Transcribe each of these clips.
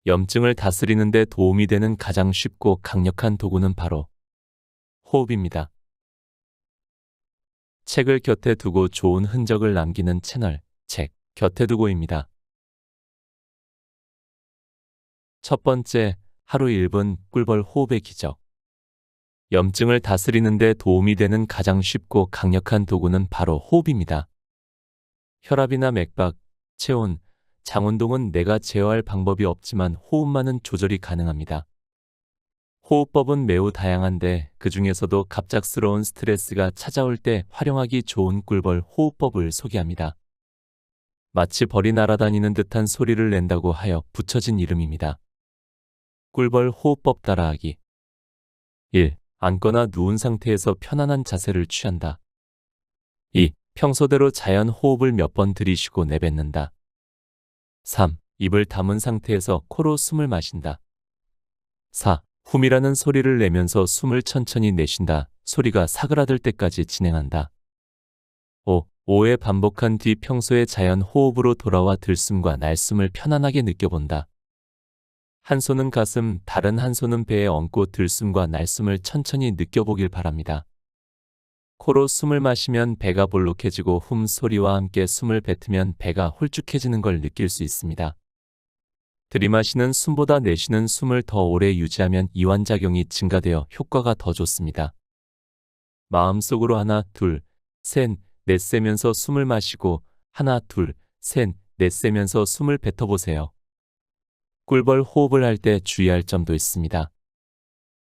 염증을 다스리는 데 도움이 되는 가장 쉽고 강력한 도구는 바로 호흡입니다. 책을 곁에 두고 좋은 흔적을 남기는 채널, 책 곁에 두고입니다. 첫 번째, 하루 1분 꿀벌 호흡의 기적. 염증을 다스리는 데 도움이 되는 가장 쉽고 강력한 도구는 바로 호흡입니다. 혈압이나 맥박, 체온, 장운동은 내가 제어할 방법이 없지만 호흡만은 조절이 가능합니다. 호흡법은 매우 다양한데 그 중에서도 갑작스러운 스트레스가 찾아올 때 활용하기 좋은 꿀벌 호흡법을 소개합니다. 마치 벌이 날아다니는 듯한 소리를 낸다고 하여 붙여진 이름입니다. 꿀벌 호흡법 따라하기. 1. 앉거나 누운 상태에서 편안한 자세를 취한다. 2. 평소대로 자연 호흡을 몇 번 들이쉬고 내뱉는다. 3. 입을 다문 상태에서 코로 숨을 마신다. 4. 훔이라는 소리를 내면서 숨을 천천히 내쉰다. 소리가 사그라들 때까지 진행한다. 5. 5회 반복한 뒤 평소의 자연 호흡으로 돌아와 들숨과 날숨을 편안하게 느껴본다. 한 손은 가슴, 다른 한 손은 배에 얹고 들숨과 날숨을 천천히 느껴보길 바랍니다. 코로 숨을 마시면 배가 볼록해지고 훔 소리와 함께 숨을 뱉으면 배가 홀쭉해지는 걸 느낄 수 있습니다. 들이마시는 숨보다 내쉬는 숨을 더 오래 유지하면 이완작용이 증가되어 효과가 더 좋습니다. 마음속으로 하나, 둘, 셋, 넷 세면서 숨을 마시고 하나, 둘, 셋, 넷 세면서 숨을 뱉어보세요. 꿀벌 호흡을 할 때 주의할 점도 있습니다.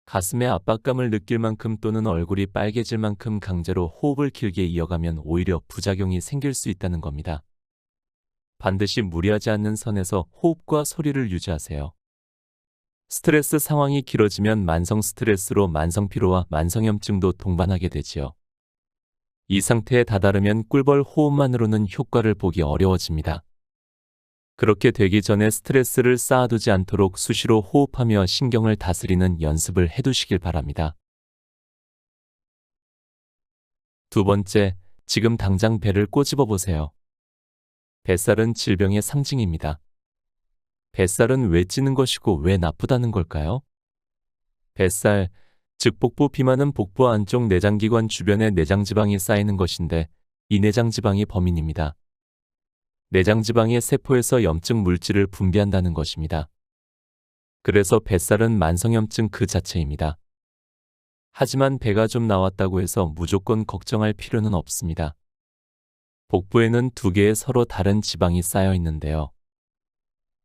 가슴에 압박감을 느낄 만큼 또는 얼굴이 빨개질 만큼 강제로 호흡을 길게 이어가면 오히려 부작용이 생길 수 있다는 겁니다. 반드시 무리하지 않는 선에서 호흡과 소리를 유지하세요. 스트레스 상황이 길어지면 만성 스트레스로 만성 피로와 만성염증도 동반하게 되지요. 이 상태에 다다르면 꿀벌 호흡만으로는 효과를 보기 어려워집니다. 그렇게 되기 전에 스트레스를 쌓아두지 않도록 수시로 호흡하며 신경을 다스리는 연습을 해두시길 바랍니다. 두 번째, 지금 당장 배를 꼬집어 보세요. 뱃살은 질병의 상징입니다. 뱃살은 왜 찌는 것이고 왜 나쁘다는 걸까요? 뱃살, 즉 복부 비만은 복부 안쪽 내장기관 주변에 내장지방이 쌓이는 것인데 이 내장지방이 범인입니다. 내장지방이 세포에서 염증 물질을 분비한다는 것입니다. 그래서 뱃살은 만성염증 그 자체입니다. 하지만 배가 좀 나왔다고 해서 무조건 걱정할 필요는 없습니다. 복부에는 두 개의 서로 다른 지방이 쌓여 있는데요.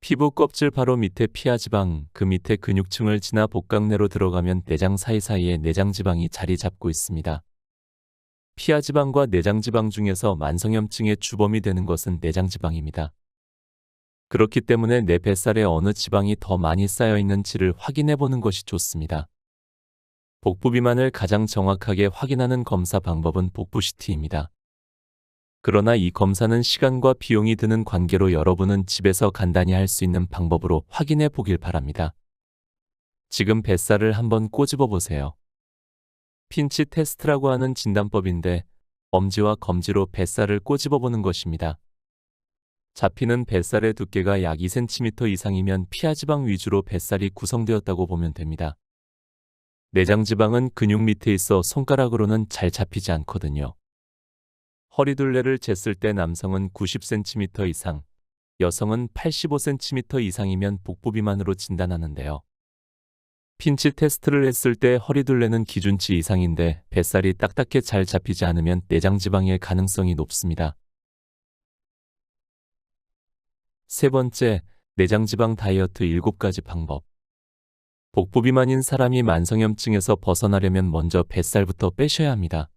피부 껍질 바로 밑에 피하지방, 그 밑에 근육층을 지나 복강내로 들어가면 내장 사이사이에 내장지방이 자리 잡고 있습니다. 피하지방과 내장지방 중에서 만성염증의 주범이 되는 것은 내장지방입니다. 그렇기 때문에 내 뱃살에 어느 지방이 더 많이 쌓여 있는지를 확인해 보는 것이 좋습니다. 복부 비만을 가장 정확하게 확인하는 검사 방법은 복부 CT입니다. 그러나 이 검사는 시간과 비용이 드는 관계로 여러분은 집에서 간단히 할 수 있는 방법으로 확인해 보길 바랍니다. 지금 뱃살을 한번 꼬집어 보세요. 핀치 테스트라고 하는 진단법인데 엄지와 검지로 뱃살을 꼬집어 보는 것입니다. 잡히는 뱃살의 두께가 약 2cm 이상이면 피하지방 위주로 뱃살이 구성되었다고 보면 됩니다. 내장지방은 근육 밑에 있어 손가락으로는 잘 잡히지 않거든요. 허리둘레를 쟀을 때 남성은 90cm 이상, 여성은 85cm 이상이면 복부 비만으로 진단하는데요. 핀치 테스트를 했을 때 허리둘레는 기준치 이상인데 뱃살이 딱딱해 잘 잡히지 않으면 내장지방일 가능성이 높습니다. 세 번째, 내장지방 다이어트 7가지 방법. 복부 비만인 사람이 만성염증에서 벗어나려면 먼저 뱃살부터 빼셔야 합니다.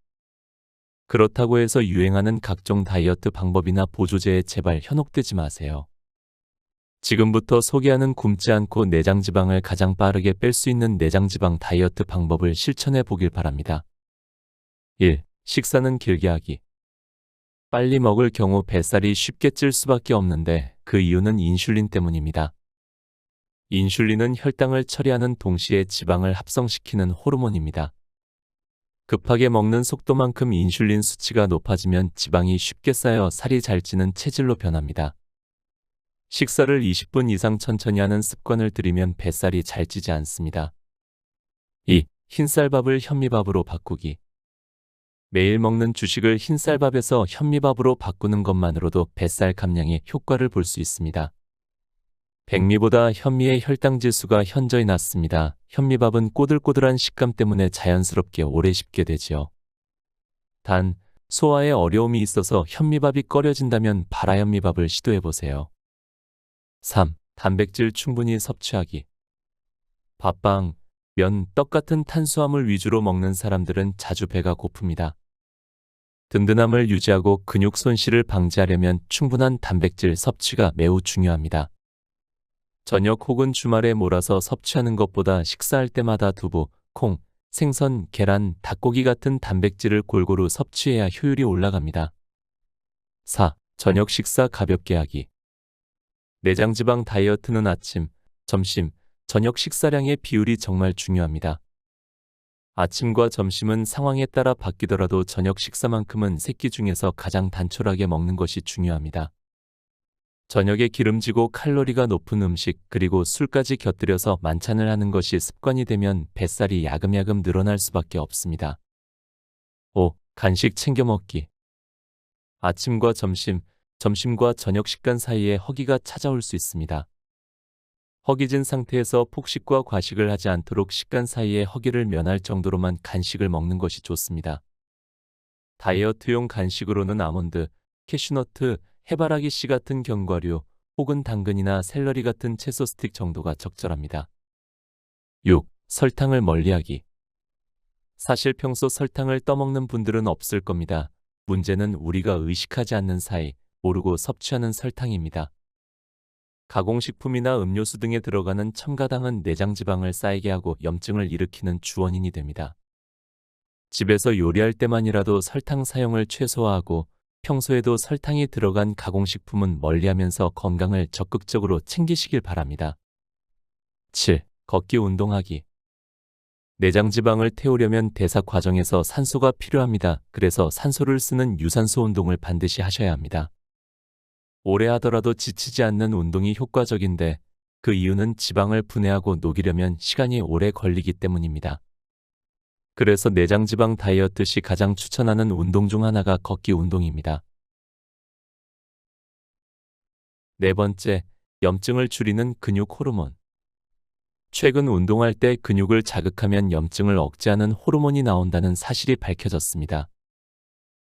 그렇다고 해서 유행하는 각종 다이어트 방법이나 보조제에 제발 현혹되지 마세요. 지금부터 소개하는 굶지 않고 내장지방을 가장 빠르게 뺄 수 있는 내장지방 다이어트 방법을 실천해 보길 바랍니다. 1. 식사는 길게 하기. 빨리 먹을 경우 뱃살이 쉽게 찔 수밖에 없는데 그 이유는 인슐린 때문입니다. 인슐린은 혈당을 처리하는 동시에 지방을 합성시키는 호르몬입니다. 급하게 먹는 속도만큼 인슐린 수치가 높아지면 지방이 쉽게 쌓여 살이 잘 찌는 체질로 변합니다. 식사를 20분 이상 천천히 하는 습관을 들이면 뱃살이 잘 찌지 않습니다. 2. 흰쌀밥을 현미밥으로 바꾸기. 매일 먹는 주식을 흰쌀밥에서 현미밥으로 바꾸는 것만으로도 뱃살 감량에 효과를 볼 수 있습니다. 백미보다 현미의 혈당 지수가 현저히 낮습니다. 현미밥은 꼬들꼬들한 식감 때문에 자연스럽게 오래 씹게 되지요. 단, 소화에 어려움이 있어서 현미밥이 꺼려진다면 발화현미밥을 시도해보세요. 3. 단백질 충분히 섭취하기. 밥빵, 면, 떡 같은 탄수화물 위주로 먹는 사람들은 자주 배가 고픕니다. 든든함을 유지하고 근육 손실을 방지하려면 충분한 단백질 섭취가 매우 중요합니다. 저녁 혹은 주말에 몰아서 섭취하는 것보다 식사할 때마다 두부, 콩, 생선, 계란, 닭고기 같은 단백질을 골고루 섭취해야 효율이 올라갑니다. 4. 저녁 식사 가볍게 하기. 내장지방 다이어트는 아침, 점심, 저녁 식사량의 비율이 정말 중요합니다. 아침과 점심은 상황에 따라 바뀌더라도 저녁 식사만큼은 세 끼 중에서 가장 단촐하게 먹는 것이 중요합니다. 저녁에 기름지고 칼로리가 높은 음식 그리고 술까지 곁들여서 만찬을 하는 것이 습관이 되면 뱃살이 야금야금 늘어날 수밖에 없습니다. 5. 간식 챙겨 먹기. 아침과 점심, 점심과 저녁 식간 사이에 허기가 찾아올 수 있습니다. 허기진 상태에서 폭식과 과식을 하지 않도록 식간 사이에 허기를 면할 정도로만 간식을 먹는 것이 좋습니다. 다이어트용 간식으로는 아몬드, 캐슈너트, 해바라기 씨 같은 견과류 혹은 당근이나 샐러리 같은 채소 스틱 정도가 적절합니다. 6. 설탕을 멀리하기. 사실 평소 설탕을 떠먹는 분들은 없을 겁니다. 문제는 우리가 의식하지 않는 사이 모르고 섭취하는 설탕입니다. 가공식품이나 음료수 등에 들어가는 첨가당은 내장지방을 쌓이게 하고 염증을 일으키는 주원인이 됩니다. 집에서 요리할 때만이라도 설탕 사용을 최소화하고 평소에도 설탕이 들어간 가공식품은 멀리하면서 건강을 적극적으로 챙기시길 바랍니다. 7. 걷기 운동하기. 내장지방을 태우려면 대사 과정에서 산소가 필요합니다. 그래서 산소를 쓰는 유산소 운동을 반드시 하셔야 합니다. 오래 하더라도 지치지 않는 운동이 효과적인데 그 이유는 지방을 분해하고 녹이려면 시간이 오래 걸리기 때문입니다. 그래서 내장지방 다이어트 시 가장 추천하는 운동 중 하나가 걷기 운동입니다. 네 번째, 염증을 줄이는 근육 호르몬. 최근 운동할 때 근육을 자극하면 염증을 억제하는 호르몬이 나온다는 사실이 밝혀졌습니다.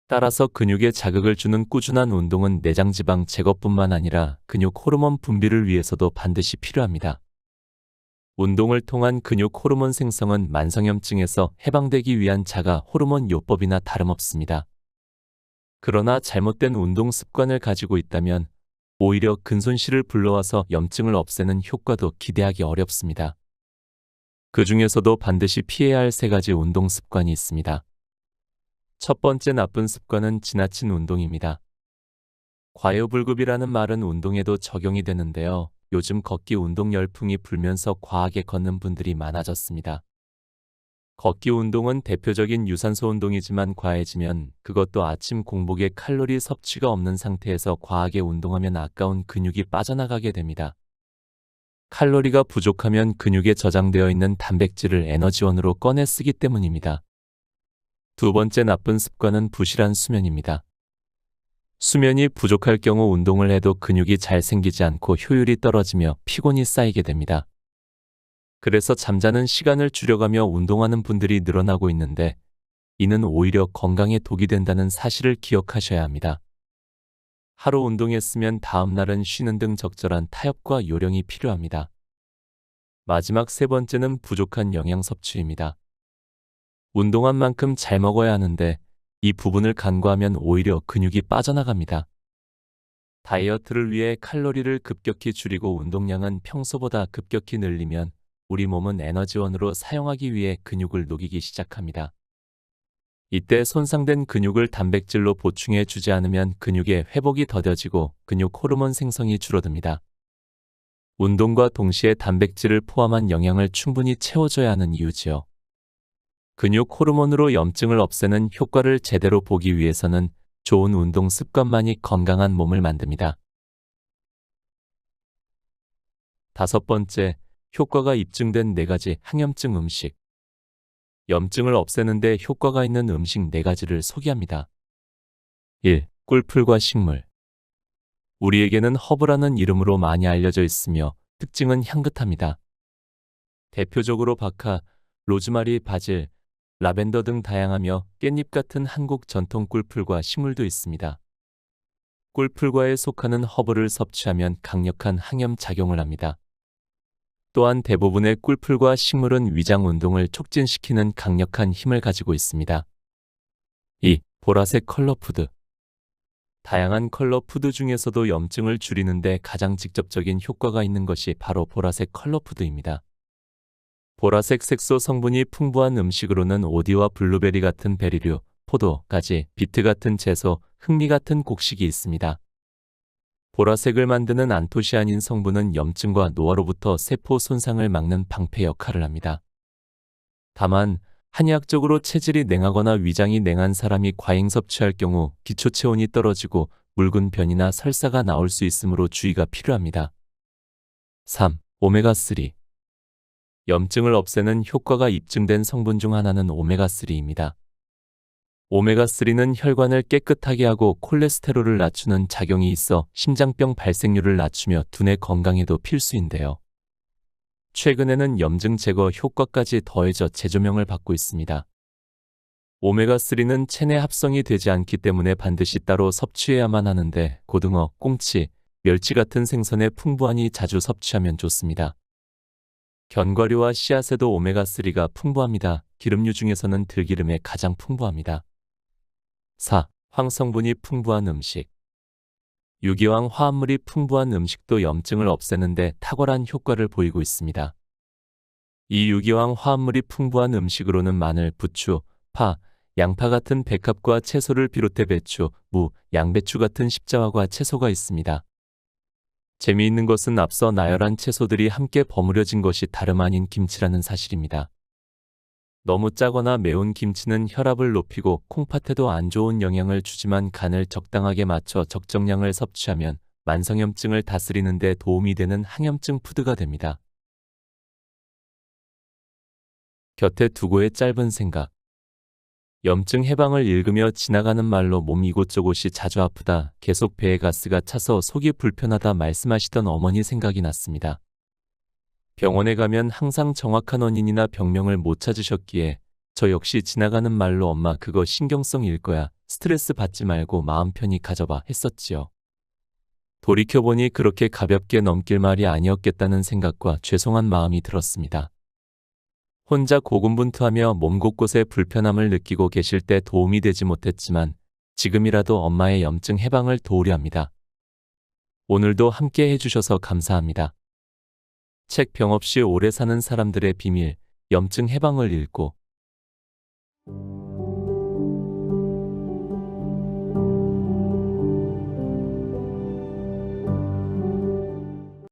따라서 근육에 자극을 주는 꾸준한 운동은 내장지방 제거뿐만 아니라 근육 호르몬 분비를 위해서도 반드시 필요합니다. 운동을 통한 근육 호르몬 생성은 만성염증에서 해방되기 위한 자가 호르몬 요법이나 다름없습니다. 그러나 잘못된 운동 습관을 가지고 있다면 오히려 근손실을 불러와서 염증을 없애는 효과도 기대하기 어렵습니다. 그 중에서도 반드시 피해야 할 세 가지 운동 습관이 있습니다. 첫 번째 나쁜 습관은 지나친 운동입니다. 과요불급이라는 말은 운동에도 적용이 되는데요. 요즘 걷기 운동 열풍이 불면서 과하게 걷는 분들이 많아졌습니다. 걷기 운동은 대표적인 유산소 운동이지만 과해지면 그것도 아침 공복에 칼로리 섭취가 없는 상태에서 과하게 운동하면 아까운 근육이 빠져나가게 됩니다. 칼로리가 부족하면 근육에 저장되어 있는 단백질을 에너지원으로 꺼내 쓰기 때문입니다. 두 번째 나쁜 습관은 부실한 수면입니다. 수면이 부족할 경우 운동을 해도 근육이 잘 생기지 않고 효율이 떨어지며 피곤이 쌓이게 됩니다. 그래서 잠자는 시간을 줄여가며 운동하는 분들이 늘어나고 있는데 이는 오히려 건강에 독이 된다는 사실을 기억하셔야 합니다. 하루 운동했으면 다음 날은 쉬는 등 적절한 타협과 요령이 필요합니다. 마지막 세 번째는 부족한 영양 섭취입니다. 운동한 만큼 잘 먹어야 하는데 이 부분을 간과하면 오히려 근육이 빠져나갑니다. 다이어트를 위해 칼로리를 급격히 줄이고 운동량은 평소보다 급격히 늘리면 우리 몸은 에너지원으로 사용하기 위해 근육을 녹이기 시작합니다. 이때 손상된 근육을 단백질로 보충해 주지 않으면 근육의 회복이 더뎌지고 근육 호르몬 생성이 줄어듭니다. 운동과 동시에 단백질을 포함한 영양을 충분히 채워줘야 하는 이유지요. 근육 호르몬으로 염증을 없애는 효과를 제대로 보기 위해서는 좋은 운동 습관만이 건강한 몸을 만듭니다. 5번째, 효과가 입증된 4가지 항염증 음식. 염증을 없애는데 효과가 있는 음식 4가지를 소개합니다. 1. 꿀풀과 식물. 우리에게는 허브라는 이름으로 많이 알려져 있으며 특징은 향긋합니다. 대표적으로 박하, 로즈마리, 바질, 라벤더 등 다양하며 깻잎 같은 한국 전통 꿀풀과 식물도 있습니다. 꿀풀과에 속하는 허브를 섭취하면 강력한 항염 작용을 합니다. 또한 대부분의 꿀풀과 식물은 위장 운동을 촉진시키는 강력한 힘을 가지고 있습니다. 2. 보라색 컬러 푸드. 다양한 컬러 푸드 중에서도 염증을 줄이는데 가장 직접적인 효과가 있는 것이 바로 보라색 컬러 푸드입니다. 보라색 색소 성분이 풍부한 음식으로는 오디와 블루베리 같은 베리류, 포도, 가지, 비트 같은 채소, 흑미 같은 곡식이 있습니다. 보라색을 만드는 안토시아닌 성분은 염증과 노화로부터 세포 손상을 막는 방패 역할을 합니다. 다만 한의학적으로 체질이 냉하거나 위장이 냉한 사람이 과잉 섭취할 경우 기초 체온이 떨어지고 묽은 변이나 설사가 나올 수 있으므로 주의가 필요합니다. 3. 오메가3. 염증을 없애는 효과가 입증된 성분 중 하나는 오메가3입니다. 오메가3는 혈관을 깨끗하게 하고 콜레스테롤을 낮추는 작용이 있어 심장병 발생률을 낮추며 두뇌 건강에도 필수인데요. 최근에는 염증 제거 효과까지 더해져 재조명을 받고 있습니다. 오메가3는 체내 합성이 되지 않기 때문에 반드시 따로 섭취해야만 하는데 고등어, 꽁치, 멸치 같은 생선에 풍부하니 자주 섭취하면 좋습니다. 견과류와 씨앗에도 오메가3가 풍부합니다. 기름류 중에서는 들기름에 가장 풍부합니다. 4. 황성분이 풍부한 음식. 유기황 화합물이 풍부한 음식도 염증을 없애는데 탁월한 효과를 보이고 있습니다. 이 유기황 화합물이 풍부한 음식으로는 마늘, 부추, 파, 양파 같은 백합과 채소를 비롯해 배추, 무, 양배추 같은 십자화과 채소가 있습니다. 재미있는 것은 앞서 나열한 채소들이 함께 버무려진 것이 다름 아닌 김치라는 사실입니다. 너무 짜거나 매운 김치는 혈압을 높이고 콩팥에도 안 좋은 영향을 주지만 간을 적당하게 맞춰 적정량을 섭취하면 만성염증을 다스리는 데 도움이 되는 항염증 푸드가 됩니다. 곁에 두고의 짧은 생각. 염증 해방을 읽으며 지나가는 말로 몸 이곳저곳이 자주 아프다, 계속 배에 가스가 차서 속이 불편하다 말씀하시던 어머니 생각이 났습니다. 병원에 가면 항상 정확한 원인이나 병명을 못 찾으셨기에 저 역시 지나가는 말로 엄마 그거 신경성일 거야, 스트레스 받지 말고 마음 편히 가져봐 했었지요. 돌이켜보니 그렇게 가볍게 넘길 말이 아니었겠다는 생각과 죄송한 마음이 들었습니다. 혼자 고군분투하며 몸 곳곳에 불편함을 느끼고 계실 때 도움이 되지 못했지만 지금이라도 엄마의 염증 해방을 도우려 합니다. 오늘도 함께 해주셔서 감사합니다. 책 병 없이 오래 사는 사람들의 비밀, 염증 해방을 읽고